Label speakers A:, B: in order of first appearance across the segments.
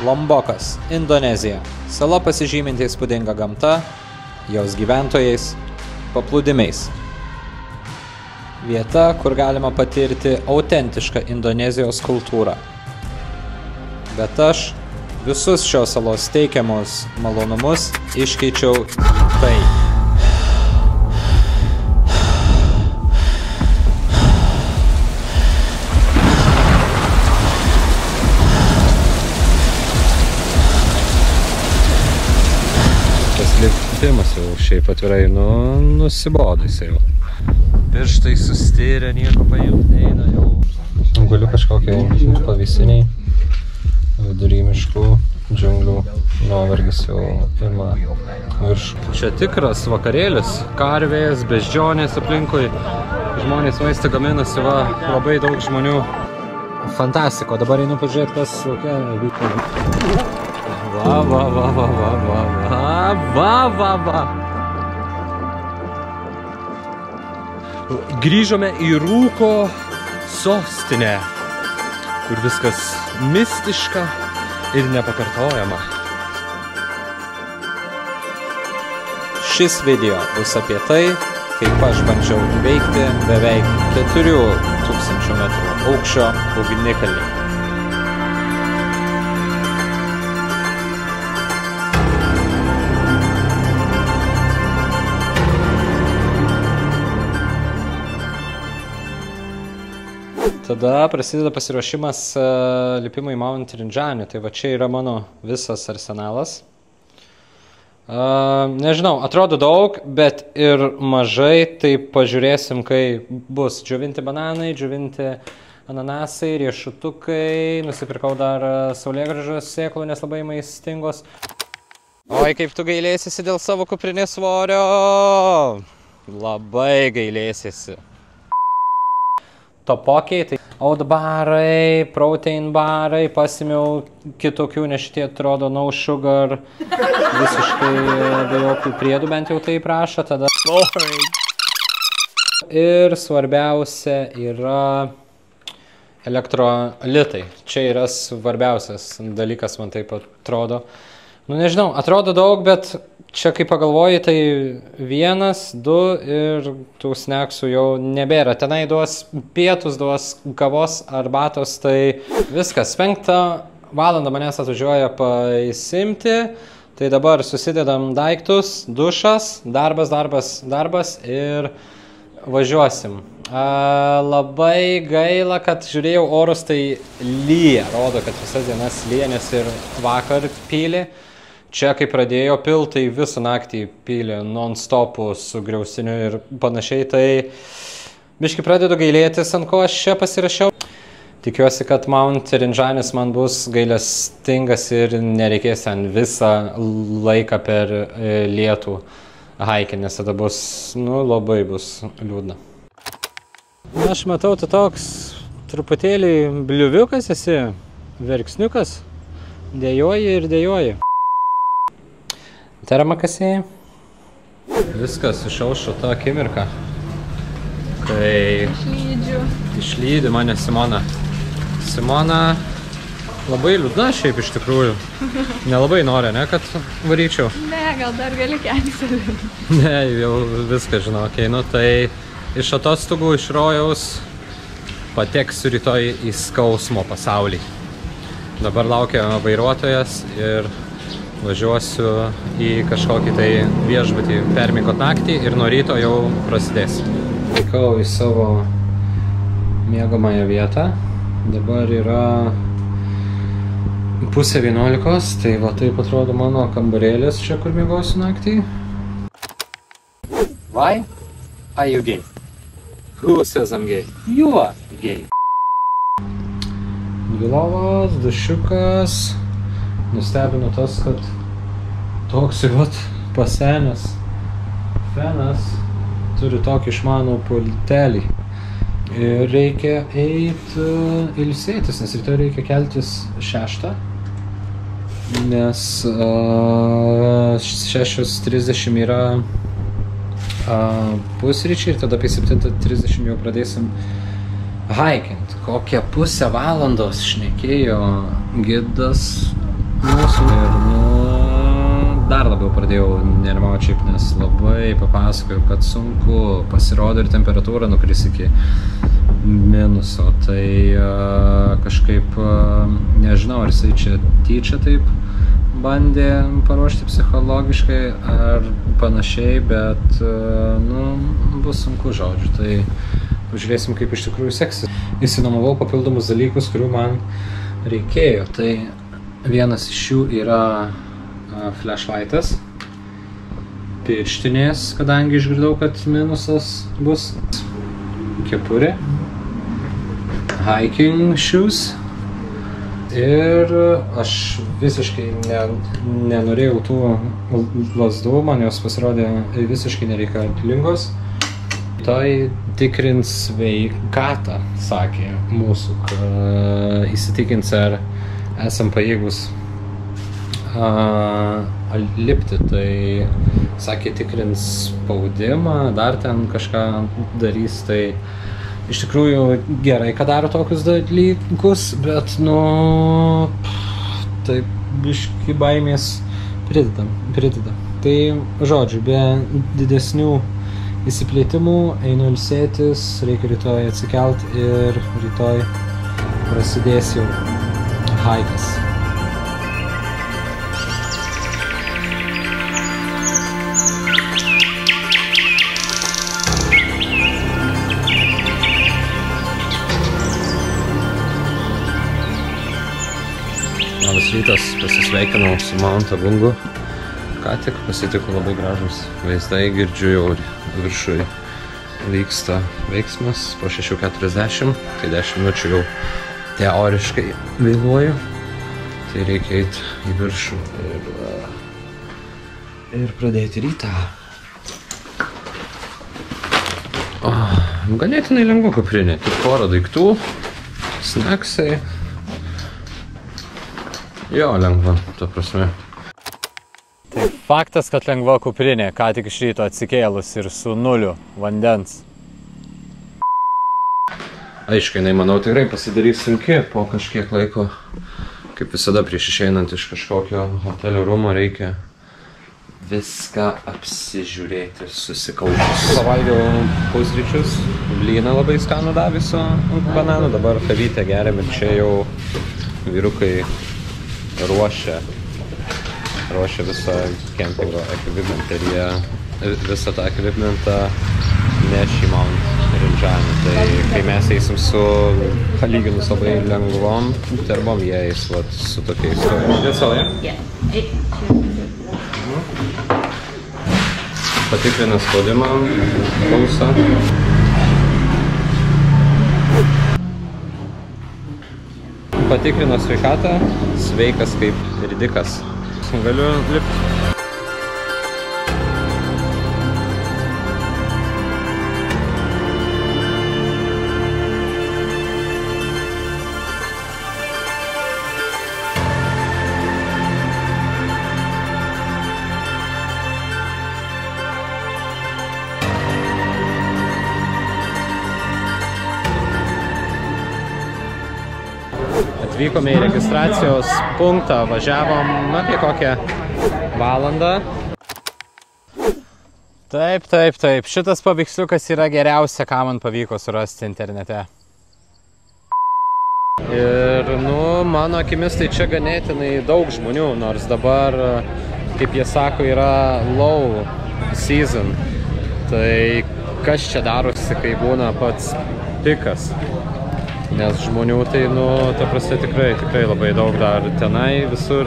A: Lombokas, Indonezija. Sala pasižyminti įspūdinga gamta, jos gyventojais, paplūdimiais. Vieta, kur galima patirti autentišką Indonezijos kultūrą. Bet aš visus šios salos teikiamus malonumus iškeičiau tai.
B: Lipimas jau šiaip atvirai, nusibodo jisai jau. Pirštai sustirę, nieko paimti neina jau. Guliu kažkokiai pavysiniai, vidury miškų, džiunglių, nuovargis jau ima viršų. Čia tikras vakarėlis, karvės, beždžionės aplinkui, žmonės maistą gaminasi, va, labai daug žmonių. Fantastiko, dabar einu pažiūrėti, kas kokia vyko. Va. Grįžome į Rūko sostinę, kur viskas mistiška ir nepakartojama.
A: Šis video bus apie tai, kaip aš bandžiau įveikti beveik 4000 metrų aukščio ugnikalnį. Tada prasideda pasiruošimas lipimui Mount Rinjani, tai va čia yra mano visas arsenalas. Nežinau, atrodo daug, bet ir mažai, tai pažiūrėsim, kai bus džiovinti bananai, džiovinti ananasai, riešutukai, nusipirkau dar saulėgrąžos sėklų, nes labai maistingos. Oi, kaip tu gailėsiesi dėl savo kuprinės svorio, labai gailėsiesi. Topokiai, tai oat barai, protein barai, pasimiau kitokių, nes šitie atrodo no sugar, visiškai be jokių priedų, bent jau tai prašo, tada. Ir svarbiausia yra elektrolitai. Čia yra svarbiausias dalykas, man taip atrodo. Nu nežinau, atrodo daug, bet čia kai pagalvoji, tai 1, 2 ir tų sneksų jau nebėra. Tenai duos pietus, duos kavos, arbatos, tai viskas. 5 valandą manęs atvažiuoja pasimti, tai dabar susidedam daiktus, dušas, darbas ir važiuosim. Labai gaila, kad žiūrėjau orus, tai lyja. Rodo, kad visas dienas lyja, nes ir vakar pylė. Čia, kai pradėjo pilt, tai visą naktį pylė non-stopų su griausiniu ir panašiai, tai biškai pradedu gailėtis, ant ko aš čia pasirašiau. Tikiuosi, kad Mount Rinjanis man bus gailestingas ir nereikės ten visą laiką per lietų haikę, nes tada bus, labai bus liūdna. Aš matau, tu toks truputėlį bliuviukas esi, verksniukas, dėjoji ir dėjoji. Termakasiai. Viskas išaušo tą akimirką, kai išlydi mane Simona. Simona labai liūdna šiaip iš tikrųjų. Nelabai nori, ne, kad varyčiau?
C: Ne, gal dar gali kelti.
A: Ne, jau viską žinau, okei, tai iš atostogų, iš rojaus pateksiu rytoj į skausmo pasaulį. Dabar laukia vairuotojas ir važiuosiu į kažkokį tai viešbutį permiegot naktį ir nuo ryto jau prasidės. Vykau į savo miegamąją vietą. Dabar yra 10:30, tai va taip atrodo mano kambarėlis čia, kur miegosiu naktį. Why are you gay? Who says I'm gay? You are gay. Gilovas, dušiukas. Nustebino tas, kad toks pasenęs fenas turi tokį išmanų pultelį. Ir reikia eiti ilsėtis, nes rytoj reikia keltis 6, nes 6:30 yra pusryčiai ir tada apie 7:30 jau pradėsim haikint. Kokią pusę valandos šnekėjo gidas mūsų ir dar labiau pradėjau nerimauti šiaip, nes labai papasakoju, kad sunku, pasirodo ir temperatūra nukris iki minuso, tai kažkaip nežinau, ar jisai čia tyčia taip bandė paruošti psichologiškai ar panašiai, bet bus sunku, žodžiu, tai pažiūrėsim, kaip iš tikrųjų seksis. Įsinomavau papildomus dalykus, kurių man reikėjo, tai vienas iš jų yra flashlightas, pirštinės, kadangi išgirdau, kad minusas bus, kepurė, hiking shoes ir aš visiškai nenorėjau tų lazdų, man jos pasirodė visiškai nereikalingos. Tai tikrins sveikatą, sakė mūsų, įsitikins, ar esam pajėgus lipti, tai sakė tikrins spaudimą, dar ten kažką darys, tai iš tikrųjų gerai, kad daro tokius dalykus, bet taip biški baimės prideda. Tai žodžiu, be didesnių įsiplėtimų einu ilsėtis, reikia rytoj atsikelt ir rytoj prasidės jau haikas. Labas rytas, pasisveikinau su Mount Abungu. Ką tik pasitiko labai gražus vaizdai, girdžiu jau viršui vyksta veiksmas po 6:40, tai 10 minučių jau teoriškai vėluoju, tai reikia eiti į viršų ir pradėti rytą. Ganėtinai lengva kuprinė, tik porą daiktų, snacksai. Jo, lengva, ta prasme.
D: Tai faktas, kad lengva kuprinė, ką tik iš ryto atsikėlus ir su 0 vandens.
B: Aiškiai, manau, tikrai pasidarys sunki po kažkiek laiko. Kaip visada prieš išeinant iš kažkokio hotelio rūmo reikia viską apsižiūrėti, susikaupus. Pavalgiau pusryčius, blyną labai skanų davė su bananu, dabar kavytę geriam ir čia jau vyrukai ruošia visą kempingo ekvipmentą ir jie visą tą ekvipmentą neš į Mount Rinjani. Tai kai mes eisim su palyginus labai lengvom terbom, jie eis su tokiais. Patikrina spaudimą, pulsą. Patikrino sveikatą, sveikas kaip ridikas. Galiu lipti.
A: Atvykome į registracijos punktą, važiavom apie kokią valandą.
D: Taip, šitas paveiksliukas yra geriausia, ką man pavyko surasti internete.
A: Ir, mano akimis tai čia ganėtinai daug žmonių, nors dabar, kaip jie sako, yra low season. Tai kas čia darosi, kai būna pats pikas? Nes žmonių tai, ta prasme, tikrai labai daug dar tenai visur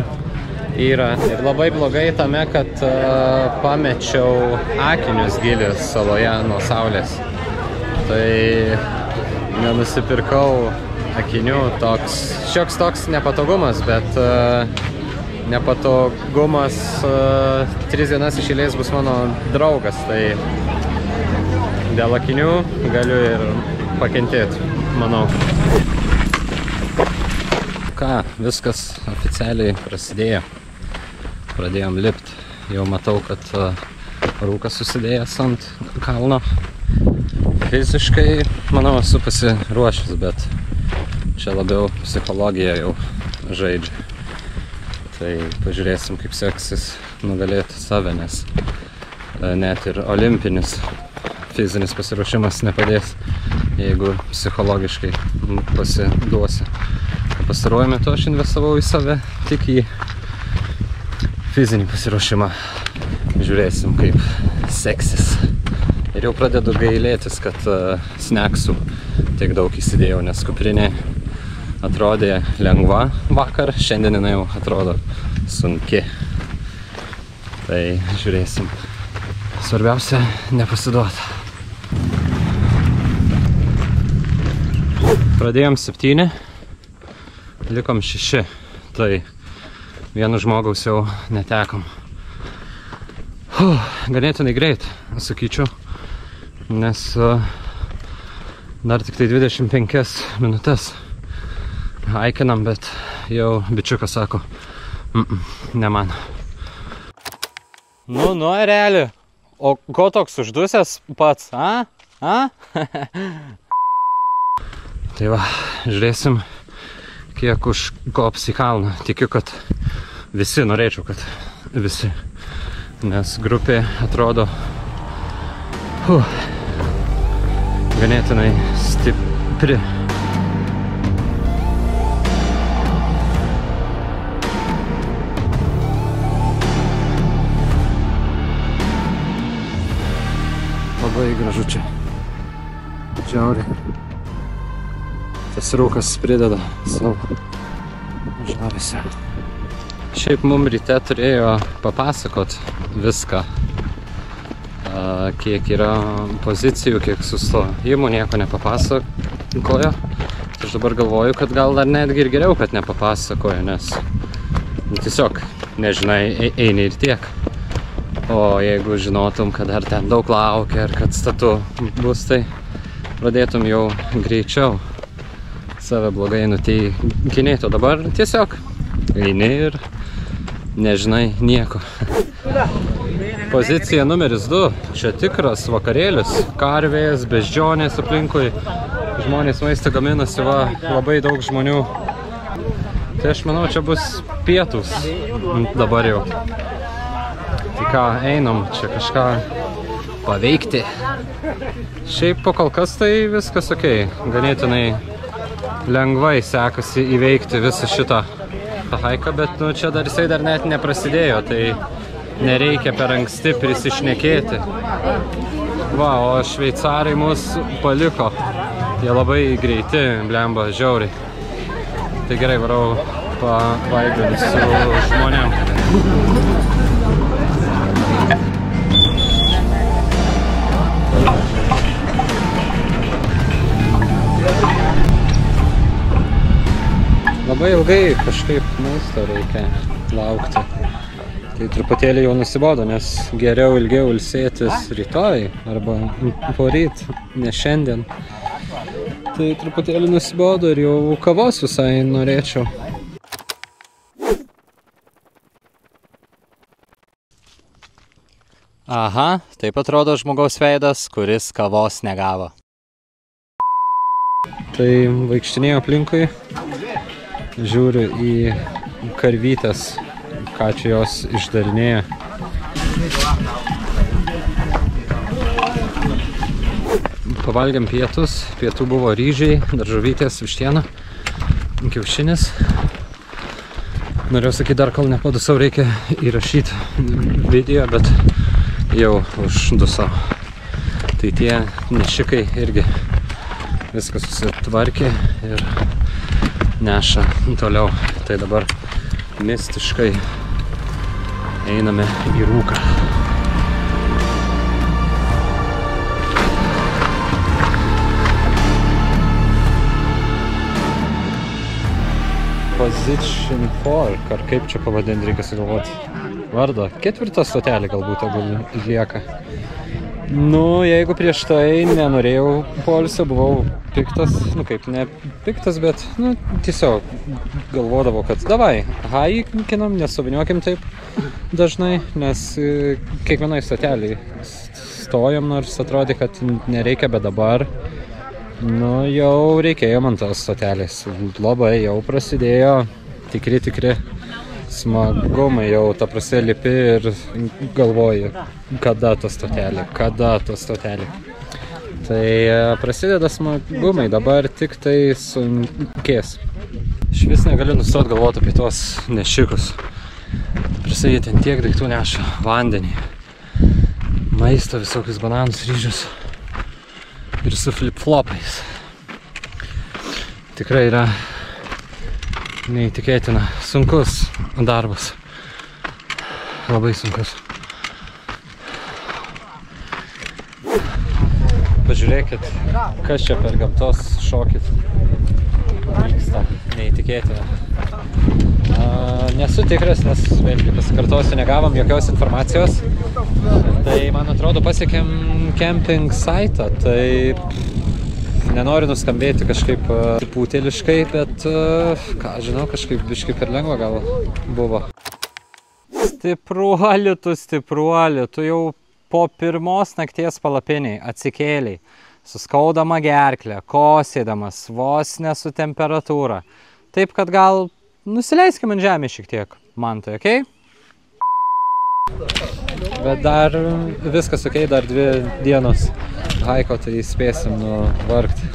A: yra. Ir labai blogai tame, kad pamečiau akinius Gilis saloje nuo saulės. Tai nenusipirkau akinių, šioks toks nepatogumas, bet nepatogumas 3 dienas iš eilės bus mano draugas. Tai dėl akinių galiu ir pakentėti, manau.
B: Ką, viskas oficialiai prasidėjo. Pradėjom lipti. Jau matau, kad rūkas susidėjęs ant kalno. Fiziškai, manau, esu pasiruošęs, bet čia labiau psichologija jau žaidžia. Tai pažiūrėsim, kaip seksis nugalėti save, nes net ir olimpinis fizinis pasiruošimas nepadės, jeigu psichologiškai pasiduosi. Pastaruoju metu aš investavau į save tik į fizinį pasiruošimą. Žiūrėsim, kaip seksis. Ir jau pradedu gailėtis, kad snacksų tiek daug įsidėjau, nes kuprinė atrodė lengva vakar, šiandien jinai jau atrodo sunki. Tai žiūrėsim. Svarbiausia, nepasiduoti. Pradėjom 7, likom 6. Tai vienu žmogaus jau netekom. Ganėtinai greit, sakyčiau, nes dar tik tai 25 minutės aikinam, bet jau bičiukas sako, ne man.
D: Nu, reali. O ko toks uždusęs pats, a?
B: Tai va, žiūrėsim, kiek užkops į kalną. Tikiu, kad visi, norėčiau, kad visi. Nes grupė atrodo ganėtinai stipri. Labai gražu čia. Žiauriai. Tas rūkas prideda savo žavesio. Šiaip mum ryte turėjo papasakot viską, kiek yra pozicijų, kiek sustojimų, nieko nepapasakojo. Aš dabar galvoju, kad gal dar netgi ir geriau, kad nepapasakojo, nes tiesiog nežinai, eini ir tiek. O jeigu žinotum, kad dar ten daug laukia ir kad statu bus, tai pradėtum jau greičiau save blogai nuteikinėti. O dabar tiesiog eini ir nežinai nieko. Pozicija numeris 2. Čia tikras vakarėlis. Karvės, beždžionės aplinkui. Žmonės maistą gaminasi, va, labai daug žmonių. Tai aš manau, čia bus pietūs dabar jau. Tai ką, einam čia kažką paveikti. Šiaip po kol kas tai viskas okei. Ganėtinai lengvai sekasi įveikti visą šitą haiką, bet čia dar jisai dar net neprasidėjo, tai nereikia per anksti prisišnekėti. Va, o šveicarai mus paliko. Jie labai greiti, blemba, žiauriai. Tai gerai, varau pavaibinti su žmonėm. Labai ilgai kažkaip maisto reikia laukti. Tai truputėlį jau nusibodo, nes geriau ilgiau ilsėtis rytoj arba poryt, ne šiandien. Tai truputėlį nusibodo ir jau kavos visai norėčiau.
D: Aha, taip atrodo žmogaus veidas, kuris kavos negavo.
B: Tai vaikštinėjau aplinkui. Žiūriu į karvytes, ką čia jos išdarinėja. Pavalgėm pietus. Pietų buvo ryžiai, daržovytės, vištiena, kiaušinis. Norėjau sakyti, dar kol nepadusau, reikia įrašyti video, bet jau uždusau. Tai tie nešikai irgi viskas susitvarkė ir neša toliau. Tai dabar mistiškai einame į rūką. Position 4, ar kaip čia pavadinti, reikia sugalvoti vardą. 4. stotelė galbūt lieka. Nu, jeigu prieš tai nenorėjau poilsio, buvau piktas, nu kaip, ne piktas, bet, nu, tiesiog galvodavau, kad davai, haikinam, nesuviniuokim taip dažnai, nes kiekvienai stoteliai sustojom, nors atrodė, kad nereikia, bet dabar jau reikėjo man tos stotelės. Labai jau prasidėjo tikri smagumai, jau ta prasme lipi ir galvoji, kada ta stotelė. Tai prasideda smagumai, dabar tik tai sunkės. Aš vis negaliu nustoti galvoti apie tuos nešikus. Jie ten tiek daiktų neša, vandenį, maisto, visokius bananus, ryžius ir su flip-flopais. Tikrai yra neįtikėtina, sunkus darbas, labai sunkus. Pažiūrėkit, kas čia per gamtos šokis vyksta, neįtikėtina. Nesu tikras, nes vėlgi pasikartosiu, negavom jokios informacijos. Tai, man atrodo, pasiekėm camping site, tai nenoriu nuskambėti kažkaip pūteliškai, bet, ką žinau, kažkaip biškai per lengva gal buvo. Stipruoli, tu jau po pirmos nakties palapiniai atsikėliai, suskaudama gerklę, kosėdamas, vos ne su temperatūra. Taip, kad gal nusileiskime ant žemės šiek tiek, man tai, okei? Bet dar viskas okei, dar 2 dienos haiko, tai spėsim nuvargti.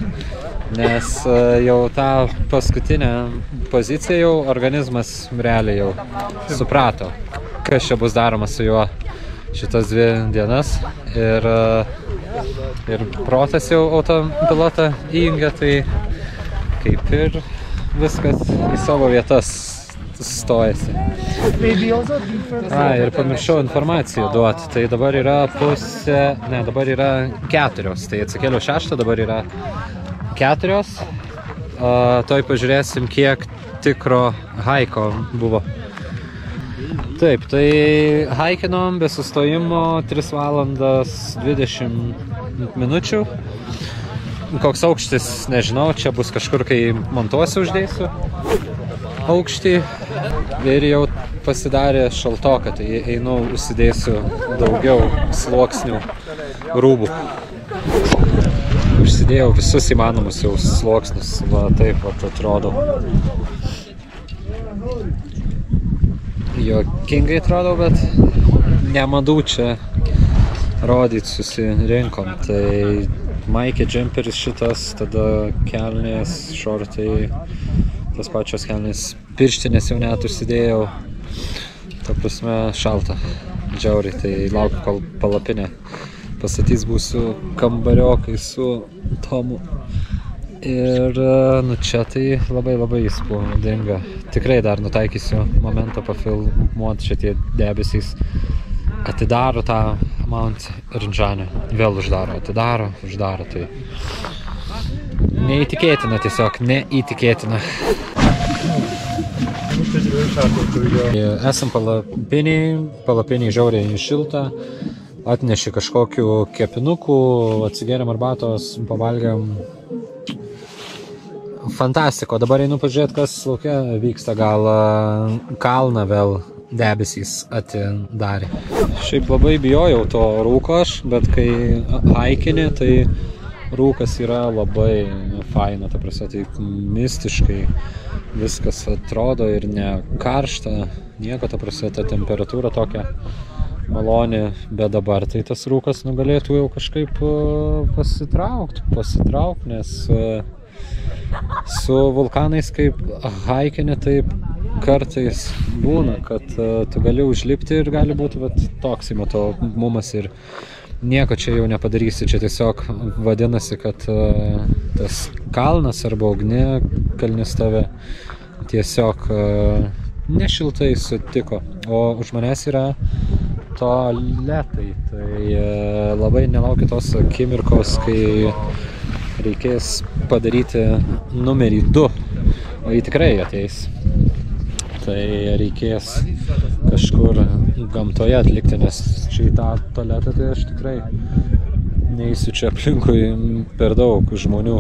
B: Nes jau tą paskutinę poziciją jau organizmas realiai jau suprato, kas čia bus daroma su juo šitas 2 dienas. Ir protas jau autopilotą įjungia, tai kaip ir viskas į savo vietas stojasi. Ir pamiršau informaciją duoti. Tai dabar yra dabar yra 4. Tai atsikėliau 6, dabar yra 4. Toj pažiūrėsim, kiek tikro haiko buvo. Taip, tai haikinom be sustojimo 3 valandas 20 minučių. Koks aukštis, nežinau, čia bus kažkur, kai montuosiu, uždėsiu aukštį. Ir jau pasidarė šaltoka, tai einu, užsidėsiu daugiau sluoksnių rūbų. Užsidėjau visus įmanomus jau sluoksnius, va taip va atrodo. Juokingai atrodo, bet nemadų čia rodyti susirinkom. Tai maikė, džemperis šitas, tada kelnės, šortai, tas pačios kelnės, pirštinės jau net užsidėjau. Ta prasme, šalta, džiauriai, tai laukiu, kol palapinę pastatys, būsiu kambariokai su Tomu. Ir čia tai labai įspūdinga. Tikrai dar nutaikysiu momentą pafilmuoti, šitie debesys. Atidaro tą Mount Rinjani, vėl uždaro, atidaro, uždaro, tai neįtikėtina, tiesiog neįtikėtina. Esam palapiniai žiauriai šilta, atnešė kažkokių kepinukų, atsigėrėm arbatos, pavalgėm. Fantastiko, dabar einu pažiūrėti, kas lauke vyksta, gal kalną vėl debesys atidarė. Šiaip labai bijojau to rūko aš, bet kai haikini, tai rūkas yra labai faina, ta prasme, tai mistiškai viskas atrodo ir ne karšta, nieko, ta prasme, ta temperatūra tokia maloni, bet dabar tai tas rūkas galėtų jau kažkaip pasitraukt, nes su vulkanais kaip haikini, taip kartais būna, kad tu gali užlipti ir gali būti toks įmatomumas ir nieko čia jau nepadarysi, čia tiesiog vadinasi, kad tas kalnas arba ugnikalnis tave tiesiog nešiltai sutiko, o už manęs yra tualetai, tai labai nelaukiu tos akimirkos, kai reikės padaryti numerį 2, o jį tikrai ateis. Tai reikės kažkur gamtoje atlikti, nes čia į tą tualetą tai aš tikrai neįsiu, čia aplinkui per daug žmonių,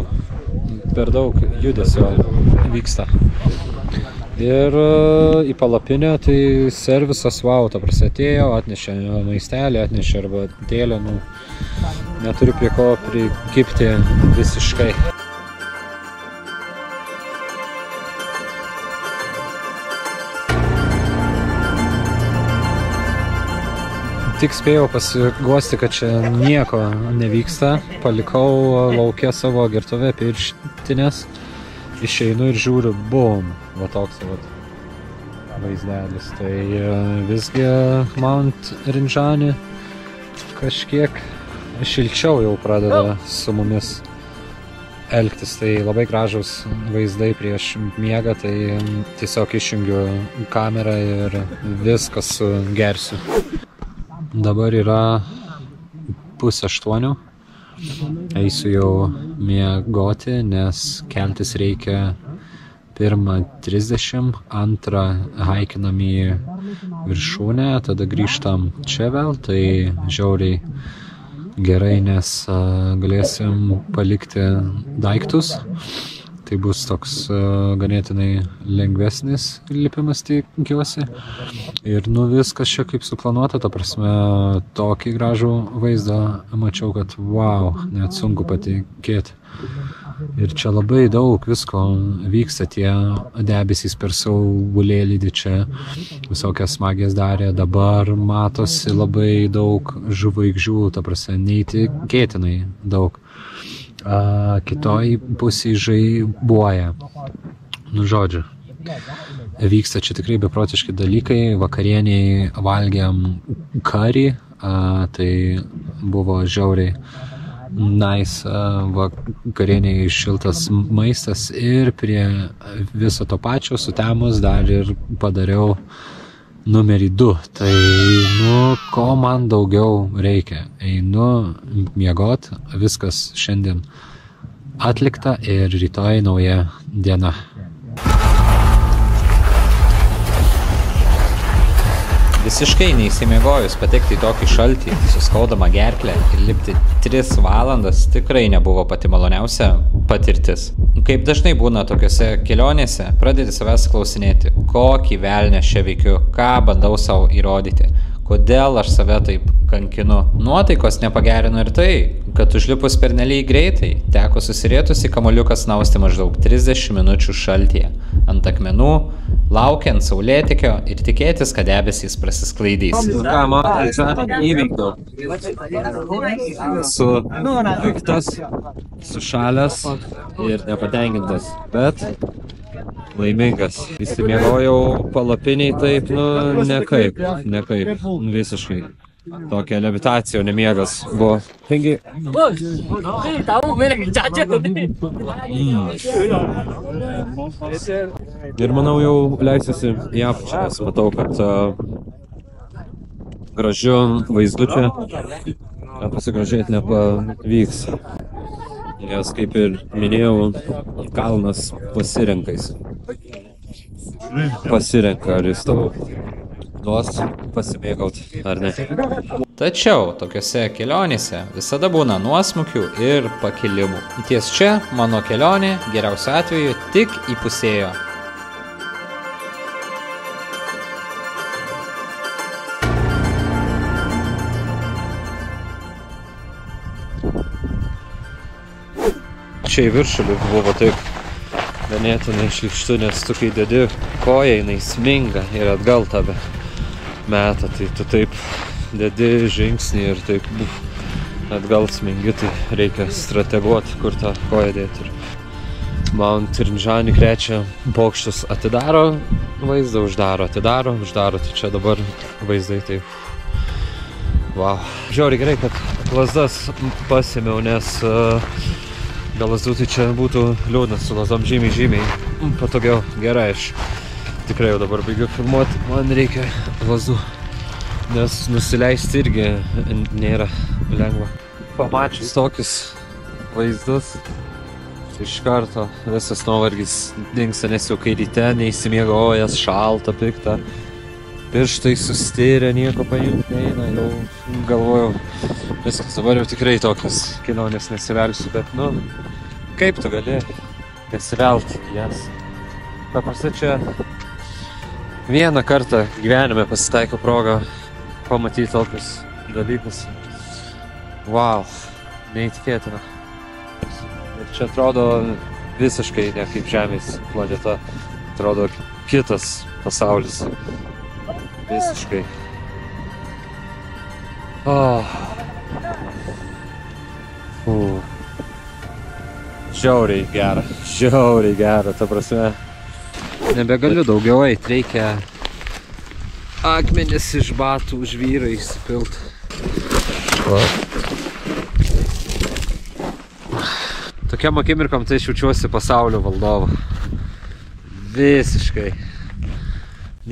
B: per daug judesio vyksta. Ir į palapinę, tai servisas, wow, ta prasme atėjo, atnešė maistelį, atnešė arbatėlę, nu, neturiu prie ko prikipti visiškai. Tik spėjau pasiguosti, kad čia nieko nevyksta. Palikau lauke savo gertuvę pirštinės. Išeinu ir žiūriu, bum, va toks vaizdelis. Tai visgi Mount Rinjani kažkiek šilčiau jau pradeda su mumis elgtis. Tai labai gražus vaizdai prieš miegą, tai tiesiog išjungiu kamerą ir viskas sugersiu. Dabar yra 7:30. Eisiu jau miegoti, nes keltis reikia 1:30, 2 haikinam į viršūnę, tada grįžtam čia vėl, tai žiauriai gerai, nes galėsim palikti daiktus. Tai bus toks ganėtinai lengvesnis lipimas, tikiuosi. Ir nu viskas čia kaip suplanuota, ta prasme, tokį gražų vaizdą mačiau, kad wow, net sunku patikėti. Ir čia labai daug visko vyksta, tie debesys per saulėlydį čia visokias magijas darė, dabar matosi labai daug žvaigždžių, ta prasme, neįtikėtinai daug. Kitoj pusėje žaibuoja. Nu, žodžiu, vyksta čia tikrai beprotiški dalykai. Vakarieniai valgėm karį, tai buvo žiauriai nice vakarieniai šiltas maistas ir prie viso to pačio sutemus dar ir padariau numerį 2. Tai, nu, ko man daugiau reikia? Einu miegot, viskas šiandien atlikta ir rytoj nauja diena.
D: Visiškai neįsimiegojus patekti į tokį šaltį, suskaudama gerklę ir lipti 3 valandas tikrai nebuvo pati maloniausia patirtis. Kaip dažnai būna tokiuose kelionėse, pradedi savęs klausinėti, kokį velnę čia veikiu, ką bandau savo įrodyti, kodėl aš save taip kankinu. Nuotaikos nepagerino ir tai, kad užlipus pernelyg greitai, teko susirėtus į kamuoliuką snausti maždaug 30 minučių šaltyje, ant akmenų, laukiant saulėtekio ir tikėtis, kad debesys prasisklaidys.
B: Ką man įveikdau? Su piktas, sušalęs ir nepatenkintas, bet laimingas. Įsimiegojau palapiniai taip, nu, nekaip, visiškai. Tokia levitacija, o nemiegas buvo. Taigi... Ir manau jau leisiuosi į apačią, nes matau, kad gražiu vaizdu čia pasigražėti nepavyks. Nes kaip ir minėjau, kalnas pasirenkais. Pasirenka, ar jis tau duos pasimėgauti, ar ne.
D: Tačiau tokiuose kelionėse visada būna nuosmukių ir pakilimų. Ties čia mano kelionė geriausiu atveju tik įpusėjo.
B: Čia į viršulį buvo taip ganėtinai šlykštu, nes tu kai dedi koją, jinai sminga ir atgal tave meta, tai tu taip dedi žingsnį ir taip atgal smingi, tai reikia strateguoti, kur tą koją dėti. Mount Rinjani krečia bokštus, atidaro vaizdą, uždaro, atidaro, uždaro, tai čia dabar vaizdai taip. Wow. Žiauriai gerai, kad lazdas pasėmiau, nes be lazdų tai čia būtų liūdnas, su lazdom žymiai patogiau. Gerai, aš tikrai jau dabar baigiu filmuoti, man reikia lazdų, nes nusileisti irgi nėra lengva. Pamačius tokius vaizdus, iš karto visas nuovargis dingsta, nes jau kai ryte neįsimiegojęs, šalta, pikta, pirštai sustirę, nieko paimti neina, jau galvojau, viskas, dabar jau tikrai tokias kelionės nesivelsiu, bet nu, kaip tu gali nesivelt jas? Paprastai čia Vieną kartą gyvenime pasitaiko progą pamatyti tokius dalykus. Wow, neįtikėtina. Ir čia atrodo visiškai ne kaip Žemės planeta. Atrodo kitas pasaulis. Visiškai. Žiauriai gera, ta prasme. Nebegaliu daugiau eit, reikia akmenis iš batų už vyrą įsipilt. Tokiam akimirkom tai jaučiuosi pasaulio valdovu. Visiškai.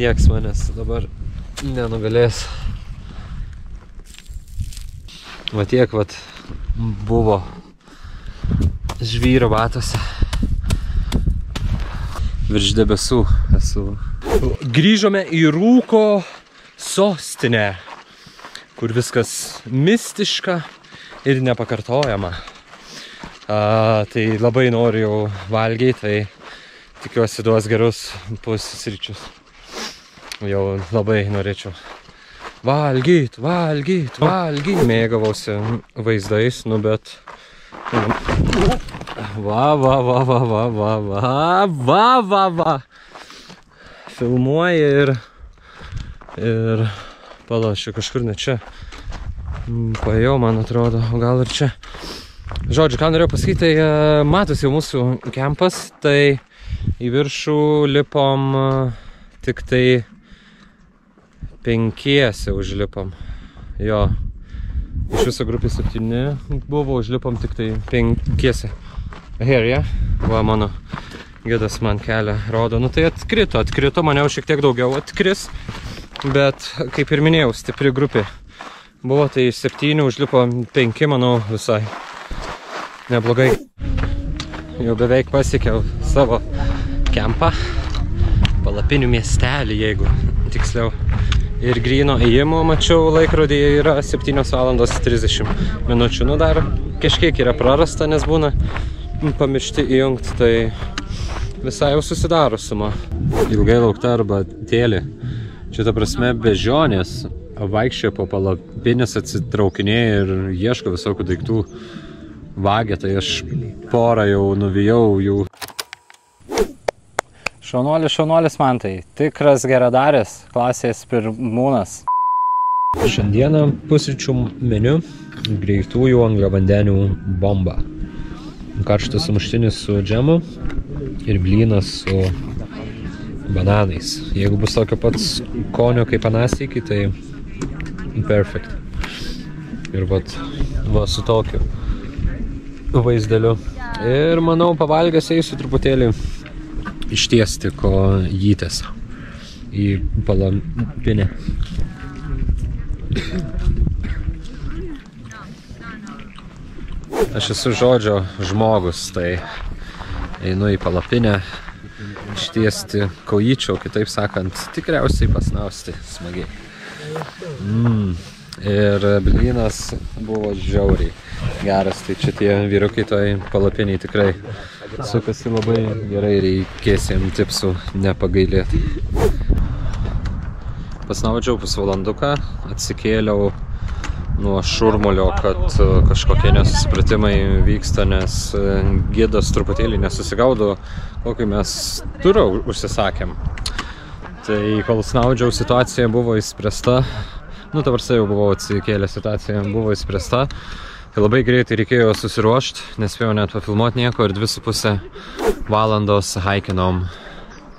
B: Nieks manęs dabar nenugalės. Va tiek vat buvo žvyro batuose. Virš debesų esu. Grįžome į Rūko sostinę, kur viskas mistiška ir nepakartojama. Tai labai noriu jau valgyti, tai tikiuosi duos gerus pusryčius. Jau labai norėčiau valgyt. Mėgavausi vaizdais, nu bet... Va. Filmuoja ir palašiu kažkur ne čia. Paėjau, man atrodo, gal ir čia. Žodžiu, ką norėjau pasakyti, tai matosi jau mūsų kempas, tai į viršų lipom tik tai 5 užlipom. Jo. Iš viso grupė 7 buvo, užlipom tik tai 5. Here, yeah? Va, mano gidas man kelią rodo. Nu tai atkrito, maniau šiek tiek daugiau atkris, bet kaip ir minėjau, stipri grupė. Buvo tai 7, užlipo 5, manau, visai neblogai. Jau beveik pasiekiau savo kempą, palapinių miestelį, jeigu tiksliau. Ir gryno ėjimo, mačiau, laikrodyje yra 7:30 minučių. Nu dar kažkiek yra prarasta, nes būna pamiršti įjungti, tai visai jau susidaro suma. Ilgai laukta arba tėlė. Čia ta prasme bežionės vaikščioja po palapinės, atsitraukinėja ir ieško visokių daiktų. Vagia, tai aš porą jau nuvijau jų.
A: Šaunuolis man tai. Tikras geradaris, klasės pirmūnas.
B: Šiandieną pusryčių meniu greitųjų angliavandenių bomba. Karštas sumuštinis su džemu ir blynas su bananais. Jeigu bus tokio pats skonio kaip anasykį, tai perfect. Ir va su tokiu vaizdeliu. Ir manau, pavalgęs eisiu truputėlį ištiesti kojytės į palapinę. Aš esu žodžio žmogus, tai einu į palapinę ištiesti kojyčių, kitaip sakant, tikriausiai pasnausti smagiai. Ir blynas buvo žiauriai geras, tai čia tie vyrukai toj palapiniai tikrai sukasi labai gerai, reikės jiem tipsų nepagailėti. Pasnaudžiau pusvalanduką, atsikėliau nuo šurmulio, kad kažkokie nesusipratimai vyksta, nes gidas truputėlį nesusigaudo, kokį mes turą užsisakėm. Tai kol snaudžiau, situacija buvo įspręsta. Nu, ta prasme jau buvau atsikėlę, situacija buvo įspręsta. Tai labai greitai reikėjo susiruošti, nespėjau net pafilmuoti nieko ir 2,5 valandos haikinom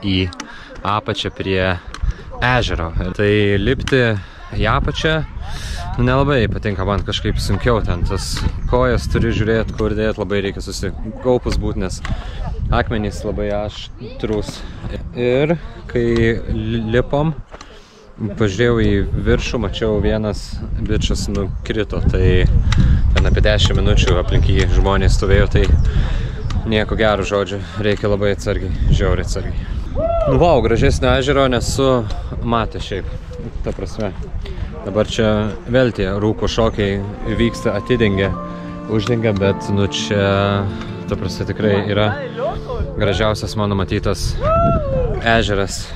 B: į apačią prie ežero. Tai lipti į apačią nelabai patinka, man kažkaip sunkiau ten. Tas kojas turi žiūrėti, kur dėti, labai reikia susikaupus būti, nes akmenys labai aštrūs. Ir kai lipom, pažiūrėjau į viršų, mačiau vienas bičas nukrito, tai ten apie 10 minučių aplink jį žmonės stovėjo, tai nieko gero, žodžiu, reikia labai atsargiai, žiauriai atsargiai. Nu, vau, gražesnio ežero nesu matęs šiaip, ta prasme. Dabar čia vėl tie Rūko šokiai vyksta, atidengia, uždengia, bet nu čia, ta prasme, tikrai yra gražiausias mano matytas ežeras.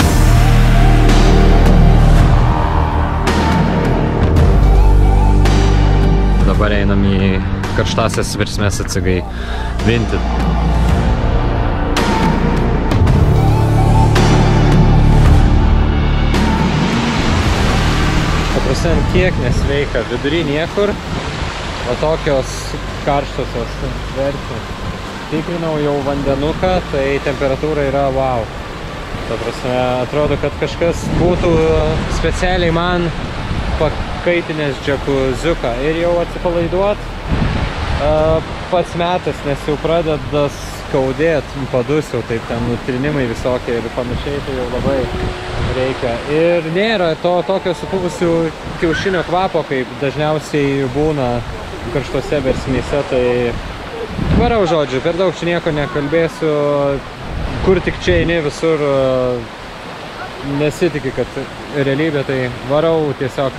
B: Dabar einam į karštasias versmės atsigaivinti. Paprastai tiek nesveika, vidury niekur, o tokios karštosios versmės. Tikrinau jau vandenuką, tai temperatūra yra wow. Ta prasme, atrodo, kad kažkas būtų specialiai man pakaitinės džakuziuką ir jau atsipalaiduot pats metas, nes jau pradeda skaudėt, padusiau, taip ten nutrinimai visokie ir panašiai, tai jau labai reikia. Ir nėra to tokio supuvusių kiaušinio kvapo, kaip dažniausiai būna karštose versmėse, tai varau žodžiu, per daug čia nieko nekalbėsiu, kur tik čia eini visur nesitiki, kad realybė, tai varau tiesiog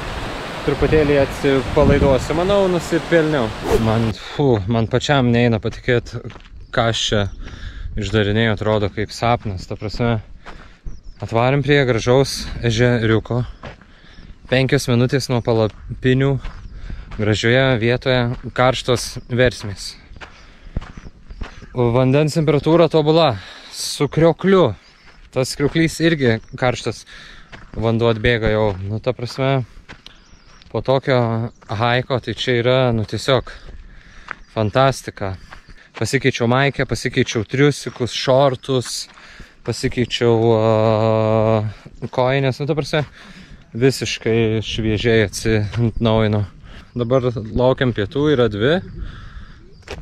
B: truputėlį atsipalaiduosiu. Manau, nusipelniau. Man pačiam neina patikėti, ką aš čia išdarinėjau, atrodo kaip sapnas. Ta prasme, atvarėm prie gražaus ežeriuko. 5 minutės nuo palapinių, gražioje vietoje karštos versmės. Vandens temperatūra tobula, su kriokliu. Tas krioklys irgi karštas vanduo atbėga jau. Nu, ta prasme, po tokio haiko, tai čia yra, nu, tiesiog fantastika. Pasikeičiau maikę, pasikeičiau triusikus, šortus, pasikeičiau kojines. Nu, ta prasme, visiškai šviežiai atsinaujino. Dabar laukiam pietų, yra 2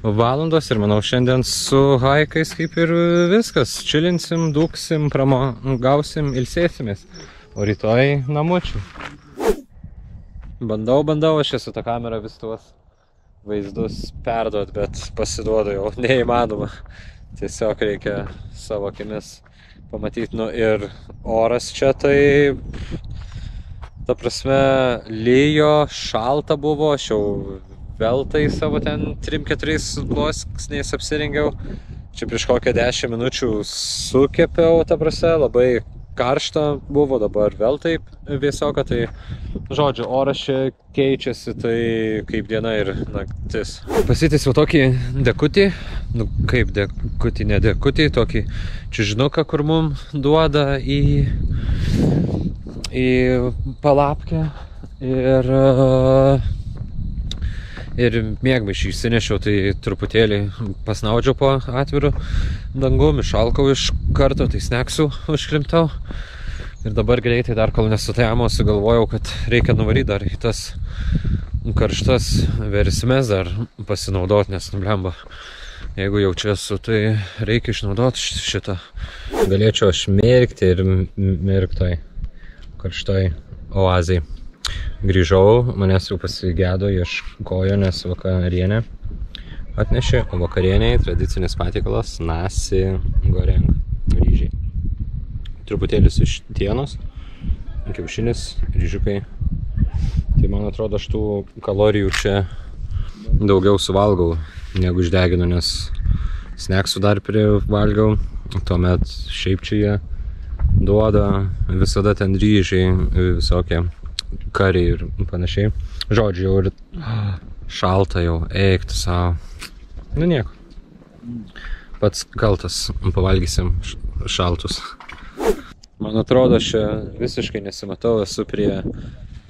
B: valandos ir manau šiandien su haikais kaip ir viskas. Čilinsim, dūksim, pramogausim, ilsėsimės. O rytoj namučių. Bandau aš esu tą kamerą vis tuos vaizdus perduot, bet pasiduodu jau neįmanoma. Tiesiog reikia savo akimis pamatyti. Nu ir oras čia tai, ta prasme, lijo, šalta buvo, aš jau veltai savo ten 3-4 sluoksniais apsirengiau. Čia prieš kokią 10 minučių sukepiau, ta prasme, labai karšta buvo, dabar vėl taip vėsoka, tai žodžiu, oras čia keičiasi, tai kaip diena ir naktis. Pasitęsiau tokį dekutį, nu kaip dekutį, ne dekutį, tokį čižinuką, kur mum duoda į palapkę ir miegmaišį išsinešiau, tai truputėlį pasnaudžiau po atviru dangum, išalkau iš karto, tai sneksų užklimtau. Ir dabar greitai, dar kol nesutėjamo, sugalvojau, kad reikia nuvaryti dar į tas karštas versmes dar pasinaudoti, nes nublemba. Jeigu jau čia esu, tai reikia išnaudoti šitą. Galėčiau aš mirkti ir mirktoj karštoj oazai. Grįžau, manęs jau pasigėdo, ieškojo, nes vakarienę atnešė, o vakarieniai tradicinis patiekalas nasi goreng, ryžiai. Truputėlis iš tienos, kiaušinis, ryžiukai. Tai man atrodo, aš tų kalorijų čia daugiau suvalgau, negu išdeginu, nes sneksų dar privalgiau. Tuomet šiaip čia jie duoda visada ten ryžiai, visokie kariai ir panašiai. Žodžiu, jau ir šalta jau, eiktų savo. Nu nieko. Pats kaltas, pavalgysim šaltus. Man atrodo, aš visiškai nesimatau, esu prie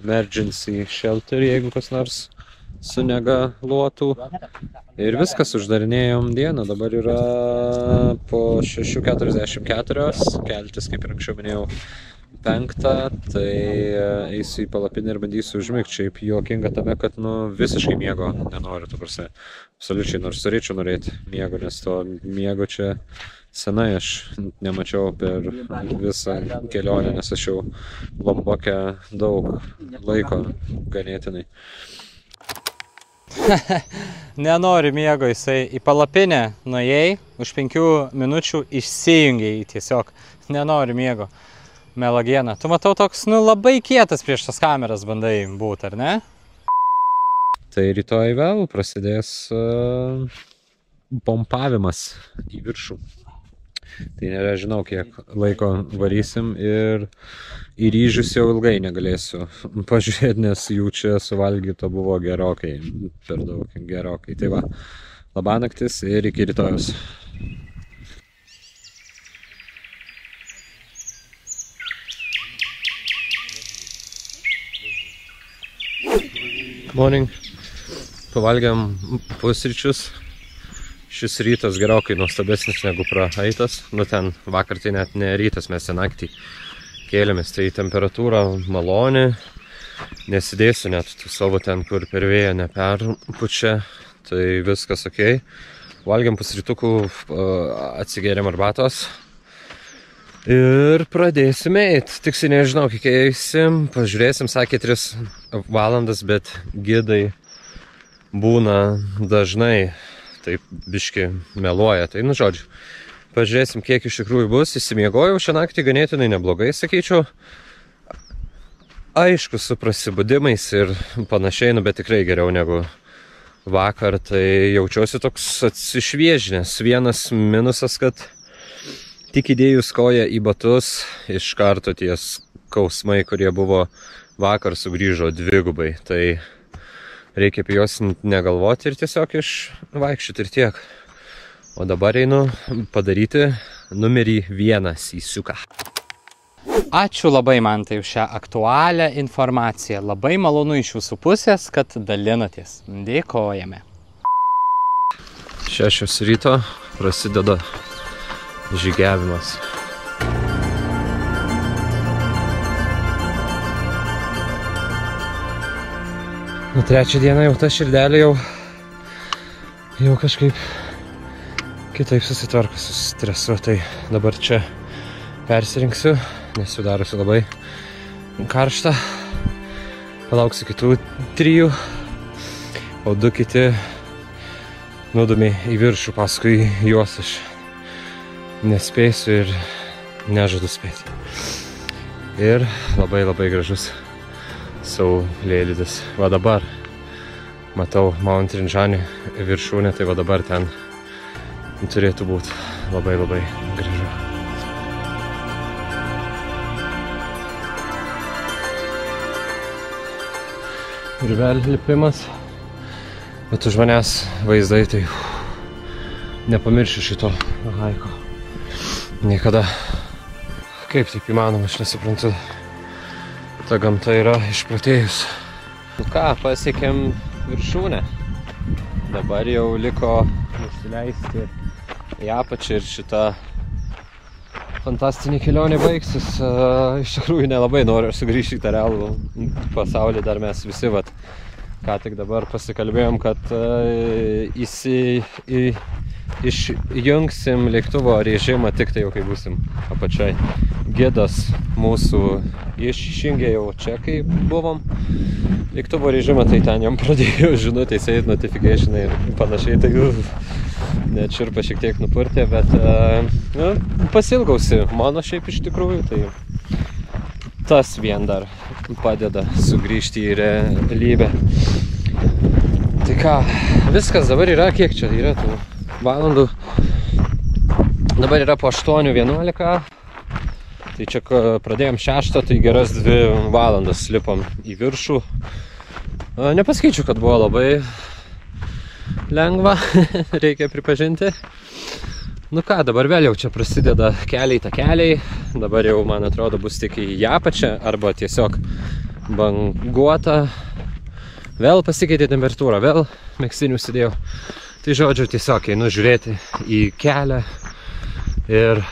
B: emergency shelter, jeigu kas nors sunegaluotų. Ir viskas, uždarinėjom dieną, dabar yra po 6:44, keltis, kaip ir anksčiau minėjau, 5, tai eisiu į palapinę ir bandysiu užmigti. Šiaip juokinga tame, kad visiškai miego nenoriu, ta prasme, absoliučiai, nors turėčiau norėti miego, nes to miego čia senai aš nemačiau per visą kelionę, nes aš jau Lomboke daug laiko ganėtinai.
D: Nenori miego, jisai į palapinę nuėjai, už 5 minučių išsijungiai tiesiog, nenori miego. Melagiena. Tu matau toks, labai kietas prieš tas kameras bandai būti, ar ne?
B: Tai rytoj vėl prasidės pompavimas į viršų. Tai nežinau, kiek laiko varysim ir į ryžius jau ilgai negalėsiu pažiūrėti, nes jų čia suvalgyto buvo gerokai, per daug gerokai. Tai va, labanaktis ir iki rytojus. Morning. Pavalgiam pusryčius. Šis rytas gerokai nuostabesnis negu praeitas. Nu ten vakar tai net ne rytas, mes ten naktį kėlėmės. Tai temperatūra maloni. Nesidėsiu net savo ten, kur per vėją neperpučia. Tai viskas ok. Valgiam pusrytukų, atsigėrėm arbatos. Ir pradėsim eit. Tiksliai nežinau, kiek eisim. Pažiūrėsim, sakė 3 valandas, bet gidai būna dažnai. Taip biški meluoja. Tai, nu žodžiu, pažiūrėsim, kiek iš tikrųjų bus. Įsimiegojau šią naktį ganėtinai neblogai, sakyčiau. Aišku, su prasibudimais ir panašiai, nu, bet tikrai geriau negu vakar. Tai jaučiuosi toks atsišviežinęs. Vienas minusas, kad tik įdėjus koją į batus, iš karto tie skausmai, kurie buvo vakar, sugrįžo dvigubai. Tai reikia apie juos negalvoti ir tiesiog išvaikščioti ir tiek. O dabar einu padaryti numerį 1 įsiuką.
A: Ačiū labai, Mantai, už šią aktualią informaciją. Labai malonu iš jūsų pusės, kad dalinatės. Dėkojame.
B: 6 ryto prasideda žygiavimas. Nu, 3 dieną jau ta širdelė jau kažkaip kitaip susitvarko su stresu. Tai dabar čia persirinksiu, nes jau darosi labai karšta. Palauksiu kitų 3, o 2 kiti nudumi į viršų, paskui juos aš nespėsiu ir nežadu spėti. Ir labai gražus saulėlydis. Va dabar matau Mount Rinjani viršūnę, tai va dabar ten turėtų būti labai gražu. Ir vėl lipimas, bet už manęs vaizdai, tai nepamiršiu šito haiko. Niekada. Kaip taip įmanoma, aš nesuprantu. Ta gamta yra išprotėjus. Nu ką, pasiekėm viršūnę. Dabar jau liko nusileisti į apačią ir šita fantastinė kelionė baigsis. Iš tikrųjų nelabai noriu sugrįžti į tą realų pasaulį. Dar mes visi ką tik dabar pasikalbėjom, kad išjungsim lėktuvo režimą tik tai jau, kai būsim apačiai. Gidas mūsų išjungė jau čia, kai buvom lėktuvo režimą, tai ten jam pradėjo žinutės eit, notificationai ir panašiai. Tai net šiurpa šiek tiek nupurtė, bet pasilgausi mano šiaip iš tikrųjų. Tai tas vien dar padeda sugrįžti į realybę. Tai ką, viskas dabar yra, kiek čia yra tų valandų. Dabar yra po 8:11. Tai čia pradėjom 6, tai geras 2 valandas lipom į viršų. Nepasakyčiau, kad buvo labai lengva, reikia pripažinti. Nu ką, dabar vėl jau čia prasideda takeliai. Dabar jau, man atrodo, bus tik į apačią arba tiesiog banguota. Vėl pasikeitė temperatūra, vėl megztinių užsidėjau. Tai žodžiu, tiesiog einu žiūrėti į kelią ir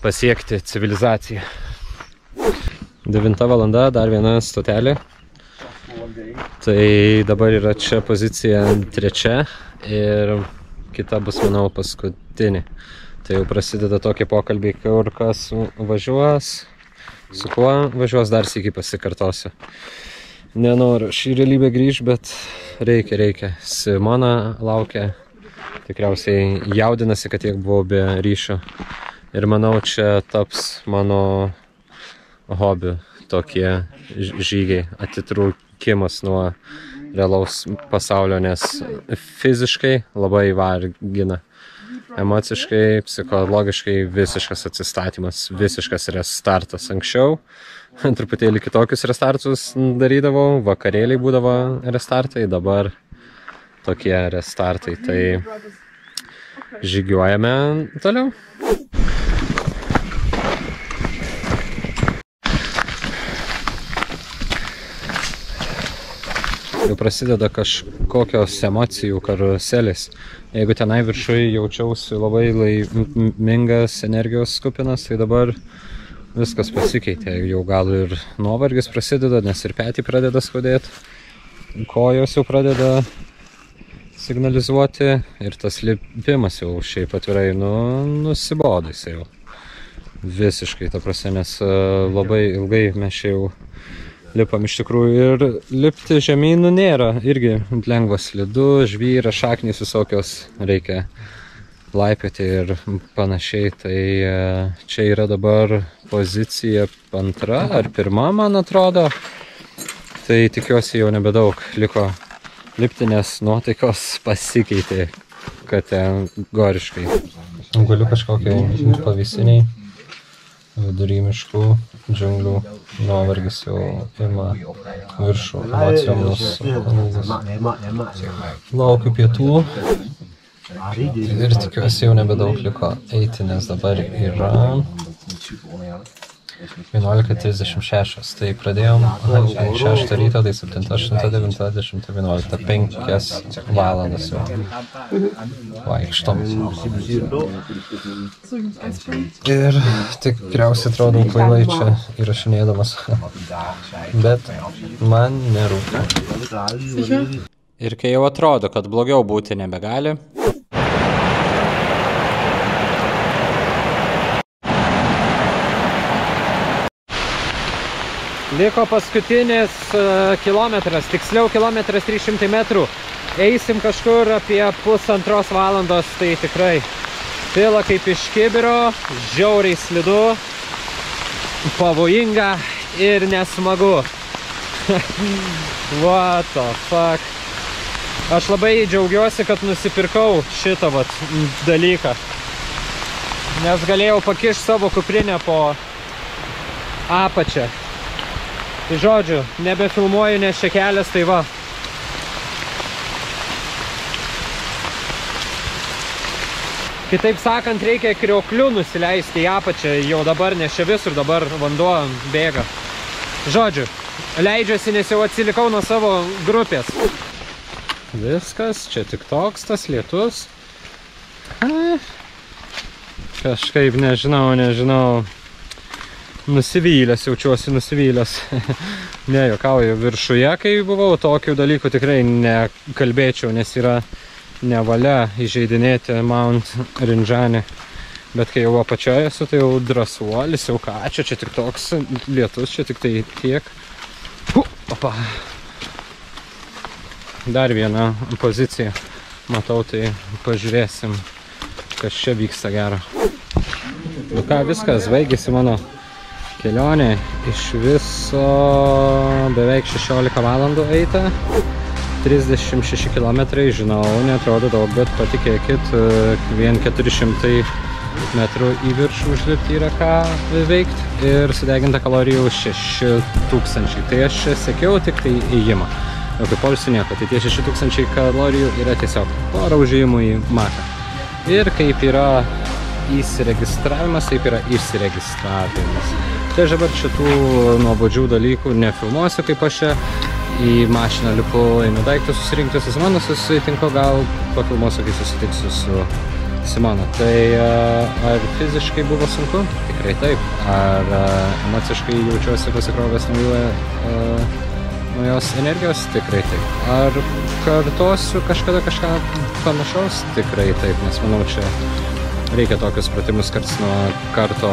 B: pasiekti civilizaciją. 9 valanda, dar viena stotelė. Tai dabar yra čia pozicija 3 ir kita bus, manau, paskutinė. Tai jau prasideda tokie pokalbiai, kur kas važiuos, su kuo važiuos, dar sykį pasikartosiu. Nenoriu šį realybę grįžti, bet reikia. Simona laukia, tikriausiai jaudinasi, kad tiek buvau be ryšio. Ir manau, čia taps mano hobiu tokie žygiai, atitrūkimas nuo realaus pasaulio, nes fiziškai labai vargina. emociškai, psichologiškai visiškas atsistatymas, visiškas restartas. Anksčiau truputėlį kitokius restartus darydavau, vakarėliai būdavo restartai, dabar tokie restartai, tai žygiuojame toliau. Jau prasideda kažkokios emocijų karuselės. Jeigu tenai viršui jaučiausi labai laimingas, energijos kupinas, tai dabar viskas pasikeitė. Jau gal ir nuovargis prasideda, nes ir petį pradeda skaudėti, kojos jau pradeda signalizuoti ir tas lipimas jau šiaip atvirai nusibodo jisai jau. Visiškai, ta prasme, nes labai ilgai mes čia jau lipam iš tikrųjų ir lipti žemynų nėra irgi lengva, slidu, žvyra, šaknys visokios reikia laipioti ir panašiai. Tai čia yra dabar pozicija antra ar pirma, man atrodo. Tai tikiuosi jau nebedaug liko lipti, nes nuotaikos pasikeitė kategoriškai. Galiu kažkokiai pavysiniai vidury miškų, džiunglių, nuovargis jau ima viršų, emocijom laukiu pietų ir tikiuosi jau nebedaug liko eiti, nes dabar yra 11:36, tai pradėjom 6 ryto, tai 7, 8, 9, 10, 11, 5 valandas jau vaikštom. Ir tikriausiai atrodau kvailai čia įrašinėdamas, bet man nerūpi.
D: Ir kai jau atrodo, kad blogiau būti nebegali,
A: liko paskutinis kilometras, tiksliau kilometras 300 metrų. Eisim kažkur apie 1,5 valandos, tai tikrai pila kaip iš kibiro, žiauriai slidu, pavojinga ir nesmagu. What the fuck. Aš labai džiaugiuosi, kad nusipirkau šitą dalyką, nes galėjau pakišti savo kuprinę po apačią. Tai žodžiu, nebefilmuoju, nes čia kelias, tai va. Kitaip sakant, reikia kriokliu nusileisti į apačią jau dabar, nes čia visur dabar vanduo bėga. Žodžiu, leidžiuosi, nes jau atsilikau nuo savo grupės. Viskas, čia tik toks tas lietus. Kažkaip nežinau. Nusivylęs, jaučiuosi nusivylęs. Ne, juokauju, viršuje, kai buvau, tokių dalykų tikrai nekalbėčiau, nes yra nevalia įžeidinėti Mount Rinjani. Bet kai jau apačioje esu, tai jau drąsuolis, jau ką, čia tik toks lietus, čia tik tai tiek. Opa. Dar viena pozicija. Matau, tai pažiūrėsim, kas čia vyksta gero. Nu ką, viskas, baigėsi mano kelionė. Iš viso beveik 16 valandų eita. 36 kilometrai, žinau, neatrodo daug, bet patikėkit, vien 400 metrų į viršų užlipti yra ką veikti. Ir sudeginta kalorijų 6000. Tai aš sekiau tik tai įėjimą. Jokio poilsio nieko. Tai tie 6000 kalorijų yra tiesiog pora užėjimų į matą. Ir kaip yra įsiregistravimas, taip yra išsiregistravimas. Tai aš dabar šitų nuobodžių dalykų nefilmuosiu, kaip aš čia į mašiną lipu, einu daiktus susirinkti su Simonu, susitinku, gal pafilmuosiu, kai susitiksiu su Simonu. Tai ar fiziškai buvo sunku? Tikrai taip. Ar emociškai jaučiuosi pasikrovęs naujos energijos? Tikrai taip. Ar kartosiu kažkada kažką panašaus? Tikrai taip, nes manau, čia reikia tokius pratimus karts nuo karto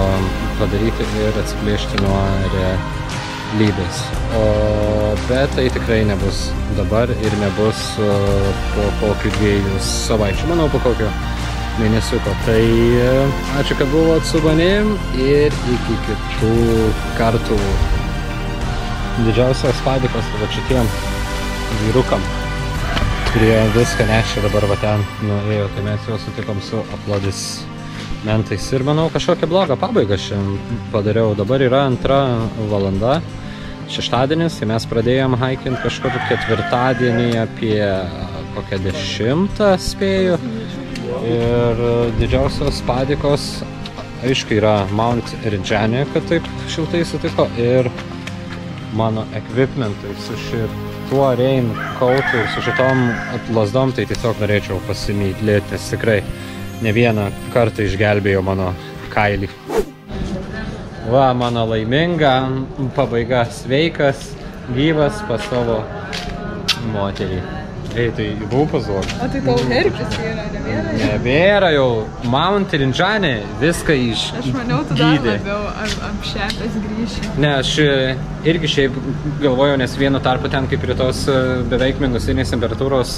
A: padaryti ir atsiplėšti nuo realybės. Bet tai tikrai nebus dabar ir nebus po kokių 2 savaičių, manau, po kokio mėnesiuko. Tai ačiū, kad buvot su manim ir iki kitų kartų. Didžiausias padėkos šitiem vyrukam.
B: prie viską nešė, dabar va ten nuėjo, tai mes jau sutikom su aplodismentais. Ir manau, kažkokią blogą pabaigą šiandien padariau. Dabar yra 2 valanda, šeštadienis, tai mes pradėjom haikinti kažkur ketvirtadienį apie kokią 10 spėju. Ir didžiausios padėkos, aišku, yra Mount Ridžane, kad taip šiltai sutiko, ir mano ekvipmentai su šituo raincoatu ir su šitom atlasdom, tai tiesiog norėčiau pasimylėti, nes tikrai ne vieną kartą išgelbėjo mano kailį. Va, mano laiminga pabaiga, sveikas, gyvas pas savo moterį. Ei, tai buvau pazuok.
C: O tai tau herpes yra, nebėra?
B: Nebėra jau. Mount Ridžane viską išgydė.
C: Aš maniau, tu dar labiau apšepęs grįši.
B: Ne, aš irgi šiaip galvojau, nes vienu tarpu ten kaip prie tos beveik minusinės temperatūros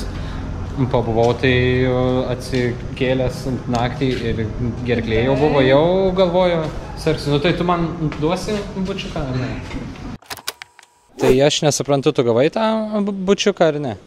B: pabuvau, tai atsikėlęs naktį ir gerklė jau buvo, jau galvoju, sarksi, nu tai tu man duosi bučiuką ar ne?
A: Tai aš nesuprantu, tu gavai tą bučiuką ar ne?